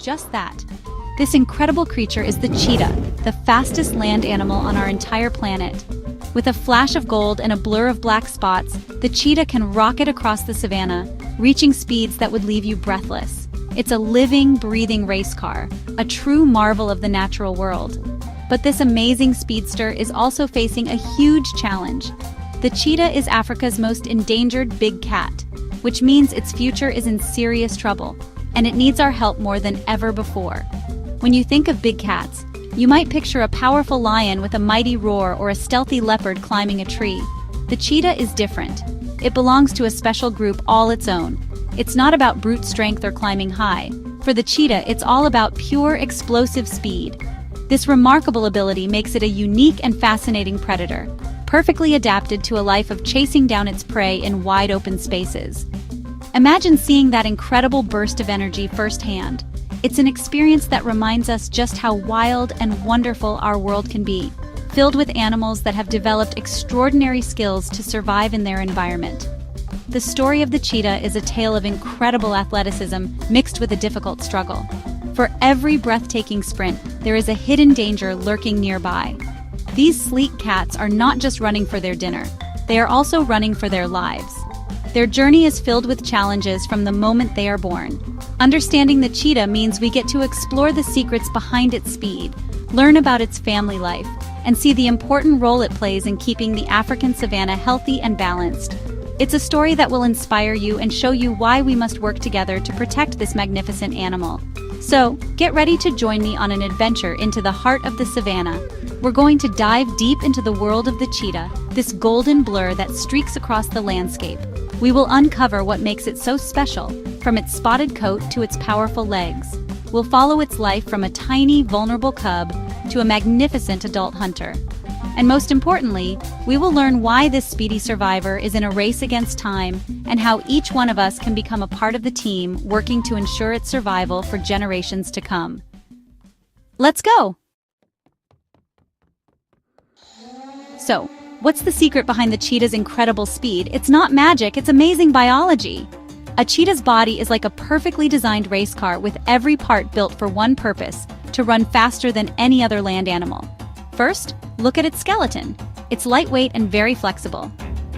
just that. This incredible creature is the cheetah, the fastest land animal on our entire planet. With a flash of gold and a blur of black spots, the cheetah can rocket across the savanna, reaching speeds that would leave you breathless. It's a living, breathing race car, a true marvel of the natural world. But this amazing speedster is also facing a huge challenge. The cheetah is Africa's most endangered big cat, which means its future is in serious trouble, and it needs our help more than ever before. When you think of big cats, you might picture a powerful lion with a mighty roar or a stealthy leopard climbing a tree. The cheetah is different. It belongs to a special group all its own. It's not about brute strength or climbing high. For the cheetah, it's all about pure, explosive speed. This remarkable ability makes it a unique and fascinating predator, perfectly adapted to a life of chasing down its prey in wide-open spaces. Imagine seeing that incredible burst of energy firsthand. It's an experience that reminds us just how wild and wonderful our world can be, filled with animals that have developed extraordinary skills to survive in their environment. The story of the cheetah is a tale of incredible athleticism mixed with a difficult struggle. For every breathtaking sprint, there is a hidden danger lurking nearby. These sleek cats are not just running for their dinner, they are also running for their lives. Their journey is filled with challenges from the moment they are born. Understanding the cheetah means we get to explore the secrets behind its speed, learn about its family life, and see the important role it plays in keeping the African savanna healthy and balanced. It's a story that will inspire you and show you why we must work together to protect this magnificent animal. So, get ready to join me on an adventure into the heart of the savanna. We're going to dive deep into the world of the cheetah, this golden blur that streaks across the landscape. We will uncover what makes it so special, from its spotted coat to its powerful legs. We'll follow its life from a tiny, vulnerable cub to a magnificent adult hunter. And most importantly, we will learn why this speedy survivor is in a race against time and how each one of us can become a part of the team working to ensure its survival for generations to come. Let's go! So, what's the secret behind the cheetah's incredible speed? It's not magic, it's amazing biology. A cheetah's body is like a perfectly designed race car with every part built for one purpose, to run faster than any other land animal. First, look at its skeleton. It's lightweight and very flexible.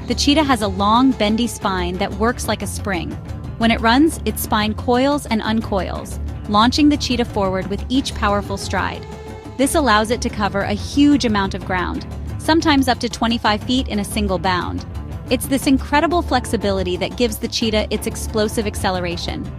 The cheetah has a long, bendy spine that works like a spring. When it runs, its spine coils and uncoils, launching the cheetah forward with each powerful stride. This allows it to cover a huge amount of ground, sometimes up to 25 feet in a single bound. It's this incredible flexibility that gives the cheetah its explosive acceleration.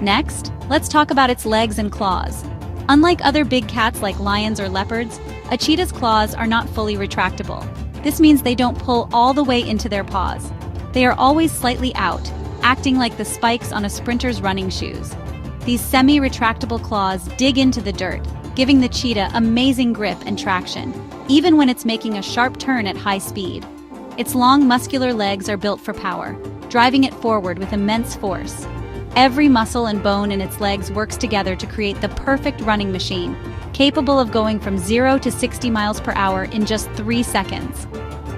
Next, let's talk about its legs and claws. Unlike other big cats like lions or leopards, a cheetah's claws are not fully retractable. This means they don't pull all the way into their paws. They are always slightly out, acting like the spikes on a sprinter's running shoes. These semi-retractable claws dig into the dirt, giving the cheetah amazing grip and traction, even when it's making a sharp turn at high speed. Its long, muscular legs are built for power, driving it forward with immense force. Every muscle and bone in its legs works together to create the perfect running machine, capable of going from 0 to 60 miles per hour in just 3 seconds.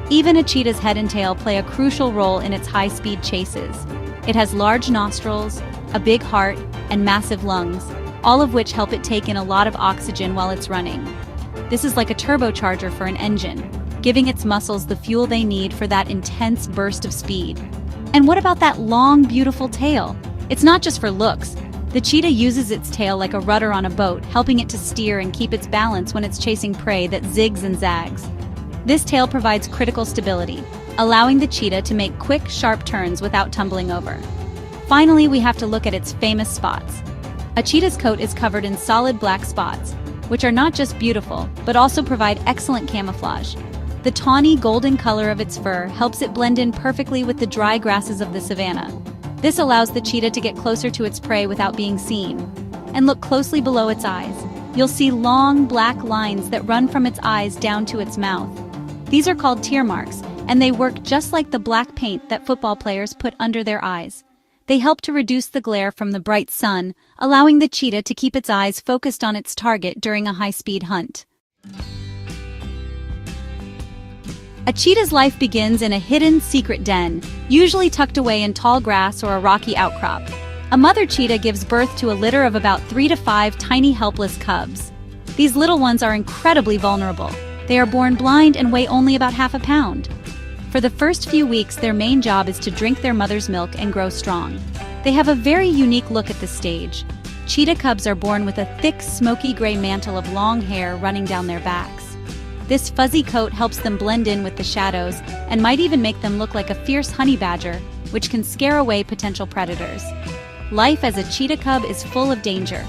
Even a cheetah's head and tail play a crucial role in its high-speed chases. It has large nostrils, a big heart, and massive lungs, all of which help it take in a lot of oxygen while it's running. This is like a turbocharger for an engine, giving its muscles the fuel they need for that intense burst of speed. And what about that long, beautiful tail? It's not just for looks. The cheetah uses its tail like a rudder on a boat, helping it to steer and keep its balance when it's chasing prey that zigs and zags. This tail provides critical stability, allowing the cheetah to make quick, sharp turns without tumbling over. Finally, we have to look at its famous spots. A cheetah's coat is covered in solid black spots, which are not just beautiful, but also provide excellent camouflage. The tawny golden color of its fur helps it blend in perfectly with the dry grasses of the savanna. This allows the cheetah to get closer to its prey without being seen. And look closely below its eyes. You'll see long, black lines that run from its eyes down to its mouth. These are called tear marks, and they work just like the black paint that football players put under their eyes. They help to reduce the glare from the bright sun, allowing the cheetah to keep its eyes focused on its target during a high-speed hunt. A cheetah's life begins in a hidden, secret den, usually tucked away in tall grass or a rocky outcrop. A mother cheetah gives birth to a litter of about 3 to 5 tiny helpless cubs. These little ones are incredibly vulnerable. They are born blind and weigh only about half a pound. For the first few weeks, their main job is to drink their mother's milk and grow strong. They have a very unique look at this stage. Cheetah cubs are born with a thick, smoky gray mantle of long hair running down their backs. This fuzzy coat helps them blend in with the shadows and might even make them look like a fierce honey badger, which can scare away potential predators. Life as a cheetah cub is full of danger.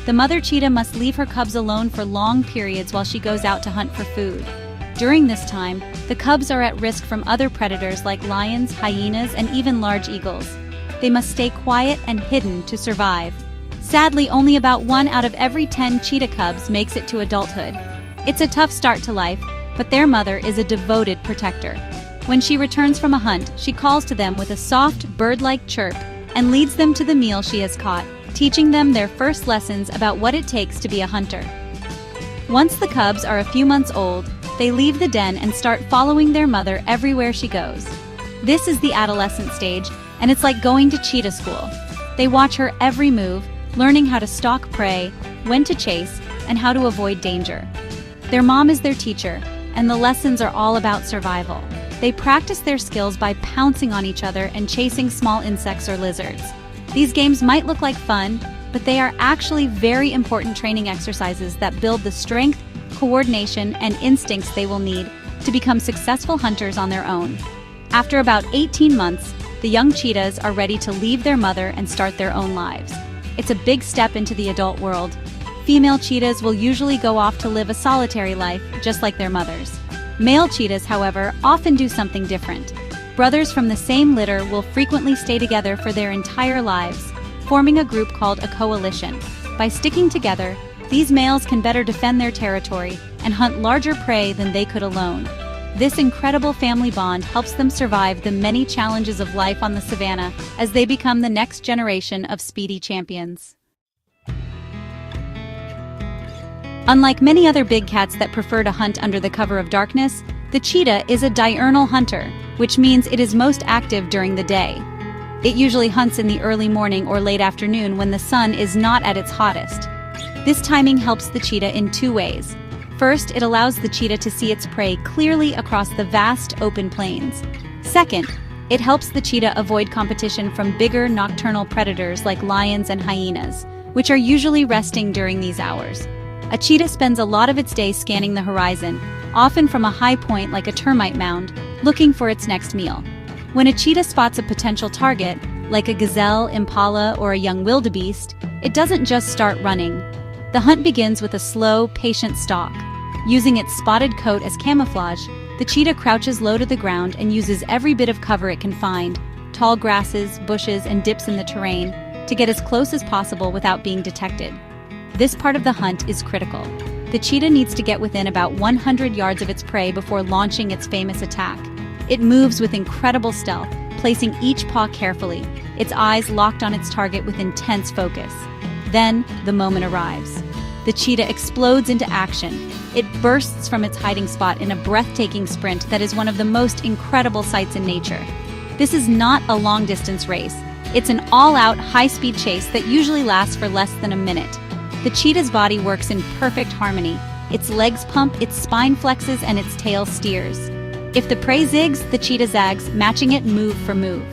The mother cheetah must leave her cubs alone for long periods while she goes out to hunt for food. During this time, the cubs are at risk from other predators like lions, hyenas, and even large eagles. They must stay quiet and hidden to survive. Sadly, only about 1 out of every 10 cheetah cubs makes it to adulthood. It's a tough start to life, but their mother is a devoted protector. When she returns from a hunt, she calls to them with a soft, bird-like chirp and leads them to the meal she has caught, teaching them their first lessons about what it takes to be a hunter. Once the cubs are a few months old, they leave the den and start following their mother everywhere she goes. This is the adolescent stage, and it's like going to cheetah school. They watch her every move, learning how to stalk prey, when to chase, and how to avoid danger. Their mom is their teacher, and the lessons are all about survival. They practice their skills by pouncing on each other and chasing small insects or lizards. These games might look like fun, but they are actually very important training exercises that build the strength, coordination, and instincts they will need to become successful hunters on their own. After about 18 months, the young cheetahs are ready to leave their mother and start their own lives. It's a big step into the adult world. Female cheetahs will usually go off to live a solitary life, just like their mothers. Male cheetahs, however, often do something different. Brothers from the same litter will frequently stay together for their entire lives, forming a group called a coalition. By sticking together, these males can better defend their territory and hunt larger prey than they could alone. This incredible family bond helps them survive the many challenges of life on the savanna as they become the next generation of speedy champions. Unlike many other big cats that prefer to hunt under the cover of darkness, the cheetah is a diurnal hunter, which means it is most active during the day. It usually hunts in the early morning or late afternoon when the sun is not at its hottest. This timing helps the cheetah in 2 ways. First, it allows the cheetah to see its prey clearly across the vast open plains. Second, it helps the cheetah avoid competition from bigger nocturnal predators like lions and hyenas, which are usually resting during these hours. A cheetah spends a lot of its day scanning the horizon, often from a high point like a termite mound, looking for its next meal. When a cheetah spots a potential target, like a gazelle, impala, or a young wildebeest, it doesn't just start running. The hunt begins with a slow, patient stalk. Using its spotted coat as camouflage, the cheetah crouches low to the ground and uses every bit of cover it can find, tall grasses, bushes, and dips in the terrain, to get as close as possible without being detected. This part of the hunt is critical. The cheetah needs to get within about 100 yards of its prey before launching its famous attack. It moves with incredible stealth, placing each paw carefully, its eyes locked on its target with intense focus. Then, the moment arrives. The cheetah explodes into action. It bursts from its hiding spot in a breathtaking sprint that is one of the most incredible sights in nature. This is not a long-distance race. It's an all-out, high-speed chase that usually lasts for less than a minute. The cheetah's body works in perfect harmony. Its legs pump, its spine flexes, and its tail steers. If the prey zigs, the cheetah zags, matching it move for move.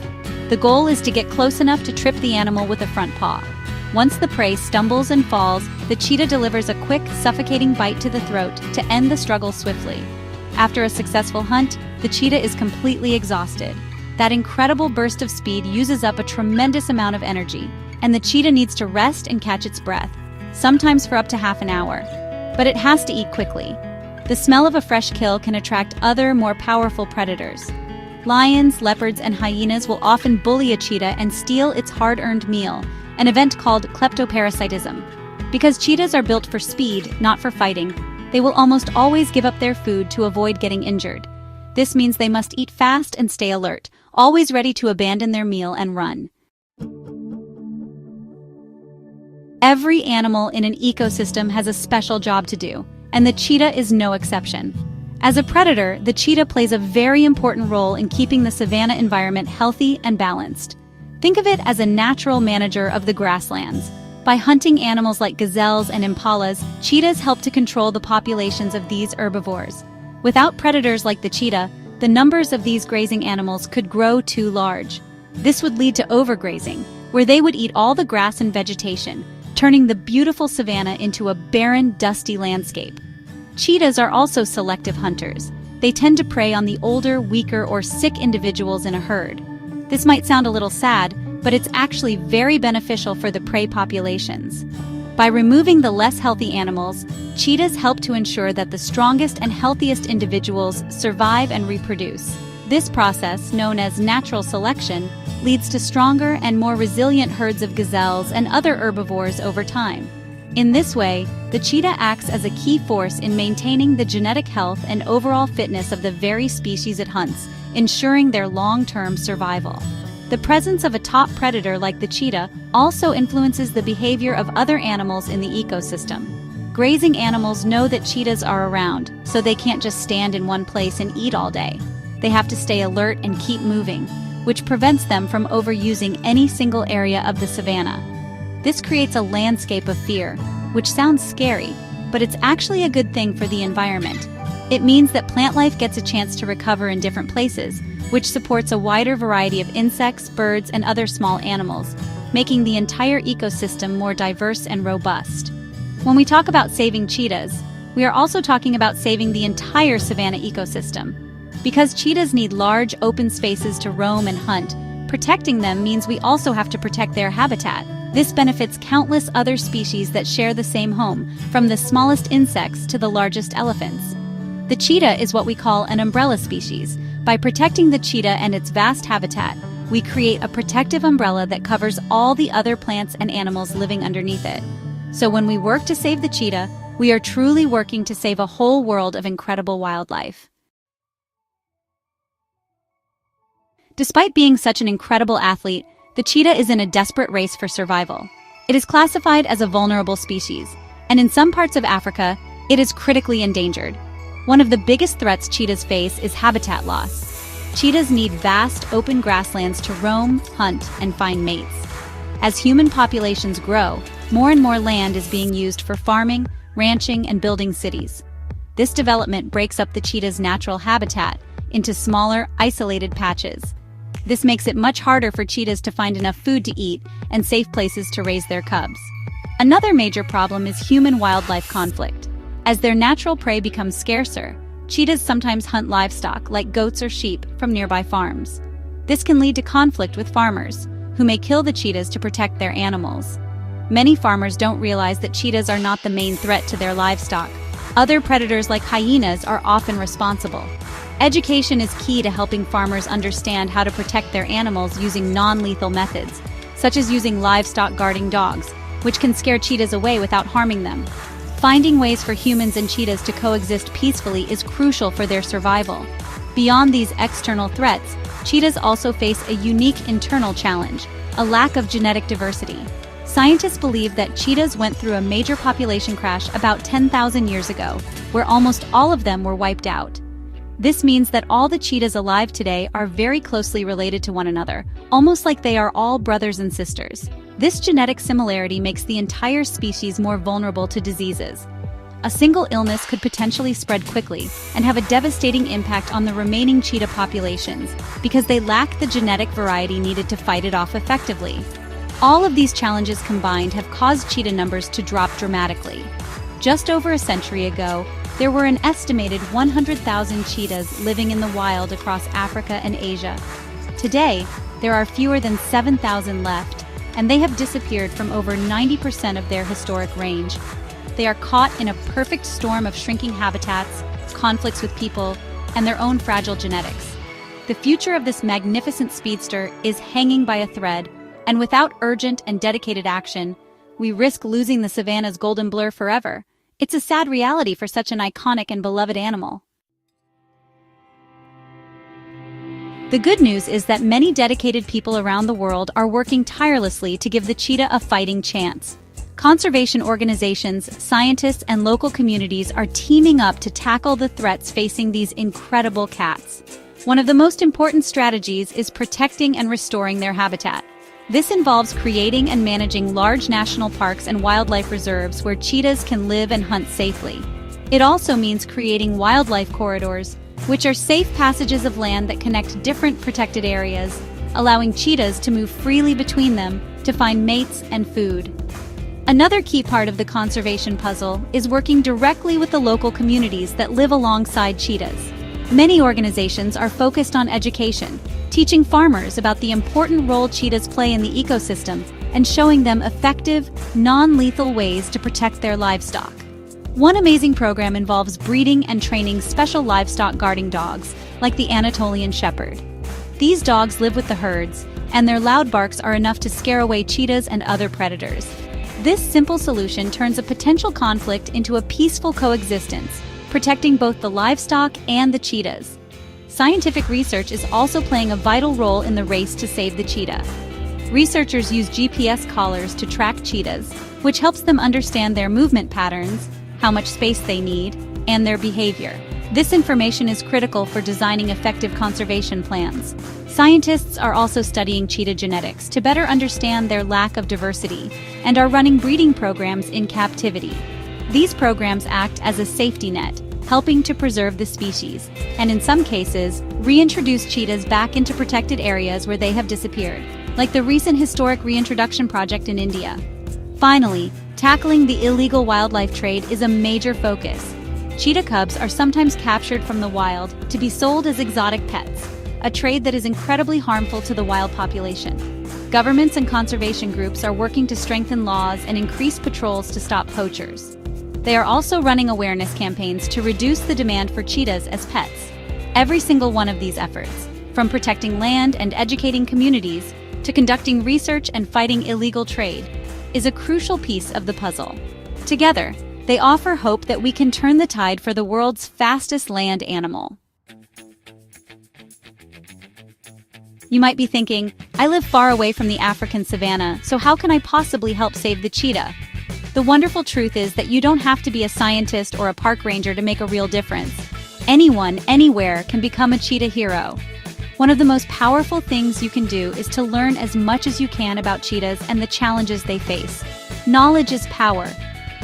The goal is to get close enough to trip the animal with a front paw. Once the prey stumbles and falls, the cheetah delivers a quick, suffocating bite to the throat to end the struggle swiftly. After a successful hunt, the cheetah is completely exhausted. That incredible burst of speed uses up a tremendous amount of energy, and the cheetah needs to rest and catch its breath, sometimes for up to half an hour. But it has to eat quickly. The smell of a fresh kill can attract other, more powerful predators. Lions, leopards, and hyenas will often bully a cheetah and steal its hard-earned meal, an event called kleptoparasitism. Because cheetahs are built for speed, not for fighting, they will almost always give up their food to avoid getting injured. This means they must eat fast and stay alert, always ready to abandon their meal and run. Every animal in an ecosystem has a special job to do, and the cheetah is no exception. As a predator, the cheetah plays a very important role in keeping the savanna environment healthy and balanced. Think of it as a natural manager of the grasslands. By hunting animals like gazelles and impalas, cheetahs help to control the populations of these herbivores. Without predators like the cheetah, the numbers of these grazing animals could grow too large. This would lead to overgrazing, where they would eat all the grass and vegetation, turning the beautiful savanna into a barren, dusty landscape. Cheetahs are also selective hunters. They tend to prey on the older, weaker, or sick individuals in a herd. This might sound a little sad, but it's actually very beneficial for the prey populations. By removing the less healthy animals, cheetahs help to ensure that the strongest and healthiest individuals survive and reproduce. This process, known as natural selection, leads to stronger and more resilient herds of gazelles and other herbivores over time. In this way, the cheetah acts as a key force in maintaining the genetic health and overall fitness of the very species it hunts, ensuring their long-term survival. The presence of a top predator like the cheetah also influences the behavior of other animals in the ecosystem. Grazing animals know that cheetahs are around, so they can't just stand in one place and eat all day. They have to stay alert and keep moving, which prevents them from overusing any single area of the savanna. This creates a landscape of fear, which sounds scary, but it's actually a good thing for the environment. It means that plant life gets a chance to recover in different places, which supports a wider variety of insects, birds, and other small animals, making the entire ecosystem more diverse and robust. When we talk about saving cheetahs, we are also talking about saving the entire savanna ecosystem. Because cheetahs need large, open spaces to roam and hunt, protecting them means we also have to protect their habitat. This benefits countless other species that share the same home, from the smallest insects to the largest elephants. The cheetah is what we call an umbrella species. By protecting the cheetah and its vast habitat, we create a protective umbrella that covers all the other plants and animals living underneath it. So when we work to save the cheetah, we are truly working to save a whole world of incredible wildlife. Despite being such an incredible athlete, the cheetah is in a desperate race for survival. It is classified as a vulnerable species, and in some parts of Africa, it is critically endangered. One of the biggest threats cheetahs face is habitat loss. Cheetahs need vast, open grasslands to roam, hunt, and find mates. As human populations grow, more and more land is being used for farming, ranching, and building cities. This development breaks up the cheetah's natural habitat into smaller, isolated patches. This makes it much harder for cheetahs to find enough food to eat and safe places to raise their cubs. Another major problem is human-wildlife conflict. As their natural prey becomes scarcer, cheetahs sometimes hunt livestock like goats or sheep from nearby farms. This can lead to conflict with farmers, who may kill the cheetahs to protect their animals. Many farmers don't realize that cheetahs are not the main threat to their livestock. Other predators like hyenas are often responsible. Education is key to helping farmers understand how to protect their animals using non-lethal methods, such as using livestock guarding dogs, which can scare cheetahs away without harming them. Finding ways for humans and cheetahs to coexist peacefully is crucial for their survival. Beyond these external threats, cheetahs also face a unique internal challenge, a lack of genetic diversity. Scientists believe that cheetahs went through a major population crash about 10,000 years ago, where almost all of them were wiped out. This means that all the cheetahs alive today are very closely related to one another, almost like they are all brothers and sisters. This genetic similarity makes the entire species more vulnerable to diseases. A single illness could potentially spread quickly and have a devastating impact on the remaining cheetah populations because they lack the genetic variety needed to fight it off effectively. All of these challenges combined have caused cheetah numbers to drop dramatically. Just over a century ago, there were an estimated 100,000 cheetahs living in the wild across Africa and Asia. Today, there are fewer than 7,000 left, and they have disappeared from over 90% of their historic range. They are caught in a perfect storm of shrinking habitats, conflicts with people, and their own fragile genetics. The future of this magnificent speedster is hanging by a thread, and without urgent and dedicated action, we risk losing the savanna's golden blur forever. It's a sad reality for such an iconic and beloved animal. The good news is that many dedicated people around the world are working tirelessly to give the cheetah a fighting chance. Conservation organizations, scientists, and local communities are teaming up to tackle the threats facing these incredible cats. One of the most important strategies is protecting and restoring their habitat. This involves creating and managing large national parks and wildlife reserves where cheetahs can live and hunt safely. It also means creating wildlife corridors, which are safe passages of land that connect different protected areas, allowing cheetahs to move freely between them to find mates and food. Another key part of the conservation puzzle is working directly with the local communities that live alongside cheetahs. Many organizations are focused on education, teaching farmers about the important role cheetahs play in the ecosystem and showing them effective, non-lethal ways to protect their livestock. One amazing program involves breeding and training special livestock guarding dogs, like the Anatolian Shepherd. These dogs live with the herds, and their loud barks are enough to scare away cheetahs and other predators. This simple solution turns a potential conflict into a peaceful coexistence, protecting both the livestock and the cheetahs. Scientific research is also playing a vital role in the race to save the cheetah. Researchers use GPS collars to track cheetahs, which helps them understand their movement patterns, how much space they need, and their behavior. This information is critical for designing effective conservation plans. Scientists are also studying cheetah genetics to better understand their lack of diversity and are running breeding programs in captivity. These programs act as a safety net, helping to preserve the species, and in some cases, reintroduce cheetahs back into protected areas where they have disappeared, like the recent historic reintroduction project in India. Finally, tackling the illegal wildlife trade is a major focus. Cheetah cubs are sometimes captured from the wild to be sold as exotic pets, a trade that is incredibly harmful to the wild population. Governments and conservation groups are working to strengthen laws and increase patrols to stop poachers. They are also running awareness campaigns to reduce the demand for cheetahs as pets. Every single one of these efforts, from protecting land and educating communities to conducting research and fighting illegal trade, is a crucial piece of the puzzle. Together, they offer hope that we can turn the tide for the world's fastest land animal. You might be thinking, I live far away from the African savanna, so how can I possibly help save the cheetah? The wonderful truth is that you don't have to be a scientist or a park ranger to make a real difference. Anyone, anywhere, can become a cheetah hero. One of the most powerful things you can do is to learn as much as you can about cheetahs and the challenges they face. Knowledge is power.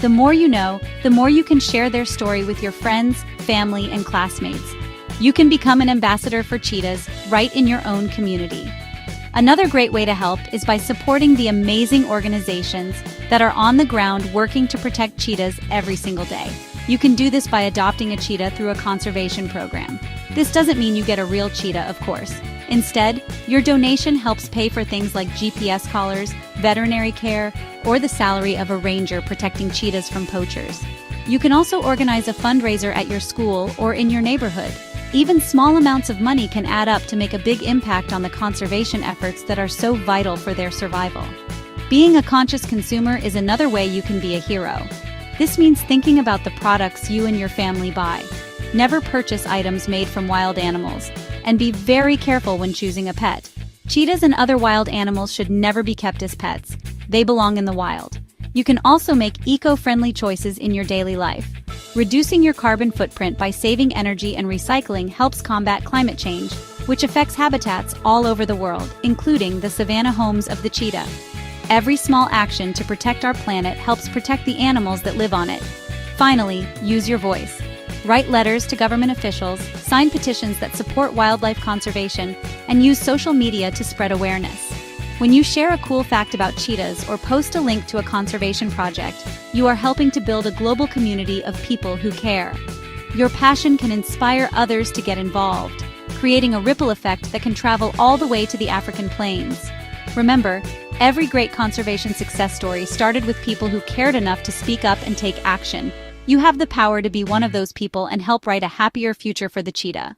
The more you know, the more you can share their story with your friends, family, and classmates. You can become an ambassador for cheetahs right in your own community. Another great way to help is by supporting the amazing organizations that are on the ground working to protect cheetahs every single day. You can do this by adopting a cheetah through a conservation program. This doesn't mean you get a real cheetah, of course. Instead, your donation helps pay for things like GPS collars, veterinary care, or the salary of a ranger protecting cheetahs from poachers. You can also organize a fundraiser at your school or in your neighborhood. Even small amounts of money can add up to make a big impact on the conservation efforts that are so vital for their survival. Being a conscious consumer is another way you can be a hero. This means thinking about the products you and your family buy. Never purchase items made from wild animals, and be very careful when choosing a pet. Cheetahs and other wild animals should never be kept as pets. They belong in the wild. You can also make eco-friendly choices in your daily life. Reducing your carbon footprint by saving energy and recycling helps combat climate change, which affects habitats all over the world, including the savanna homes of the cheetah. Every small action to protect our planet helps protect the animals that live on it. Finally, use your voice. Write letters to government officials, sign petitions that support wildlife conservation, and use social media to spread awareness. When you share a cool fact about cheetahs or post a link to a conservation project, you are helping to build a global community of people who care. Your passion can inspire others to get involved, creating a ripple effect that can travel all the way to the African plains. Remember, every great conservation success story started with people who cared enough to speak up and take action. You have the power to be one of those people and help write a happier future for the cheetah.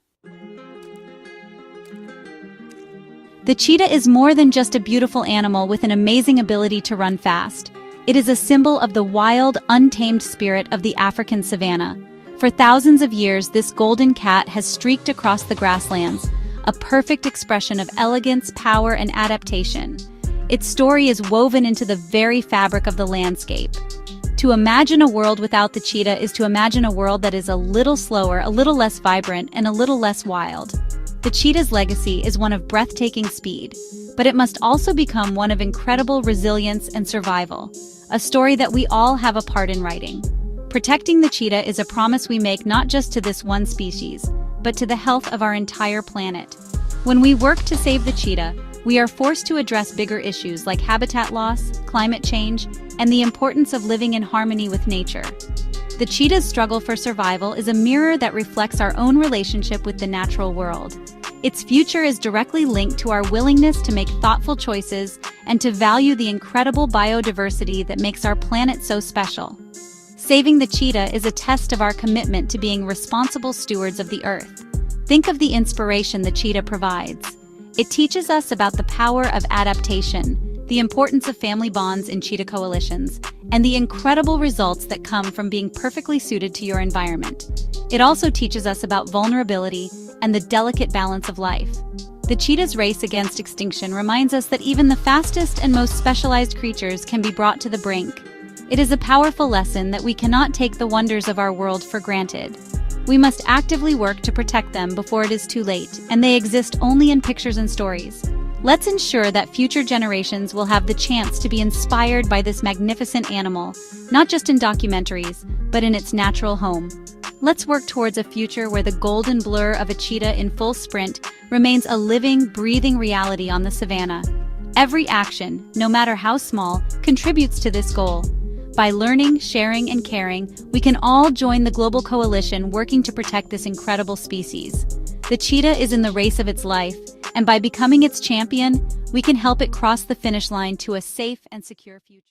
The cheetah is more than just a beautiful animal with an amazing ability to run fast. It is a symbol of the wild, untamed spirit of the African savanna. For thousands of years, this golden cat has streaked across the grasslands, a perfect expression of elegance, power, and adaptation. Its story is woven into the very fabric of the landscape. To imagine a world without the cheetah is to imagine a world that is a little slower, a little less vibrant, and a little less wild. The cheetah's legacy is one of breathtaking speed, but it must also become one of incredible resilience and survival, a story that we all have a part in writing. Protecting the cheetah is a promise we make not just to this one species, but to the health of our entire planet. When we work to save the cheetah, we are forced to address bigger issues like habitat loss, climate change, and the importance of living in harmony with nature. The cheetah's struggle for survival is a mirror that reflects our own relationship with the natural world. Its future is directly linked to our willingness to make thoughtful choices and to value the incredible biodiversity that makes our planet so special. Saving the cheetah is a test of our commitment to being responsible stewards of the earth. Think of the inspiration the cheetah provides. It teaches us about the power of adaptation, the importance of family bonds in cheetah coalitions, and the incredible results that come from being perfectly suited to your environment. It also teaches us about vulnerability and the delicate balance of life. The cheetah's race against extinction reminds us that even the fastest and most specialized creatures can be brought to the brink. It is a powerful lesson that we cannot take the wonders of our world for granted. We must actively work to protect them before it is too late, and they exist only in pictures and stories. Let's ensure that future generations will have the chance to be inspired by this magnificent animal, not just in documentaries, but in its natural home. Let's work towards a future where the golden blur of a cheetah in full sprint remains a living, breathing reality on the savanna. Every action, no matter how small, contributes to this goal. By learning, sharing, and caring, we can all join the global coalition working to protect this incredible species. The cheetah is in the race of its life, and by becoming its champion, we can help it cross the finish line to a safe and secure future.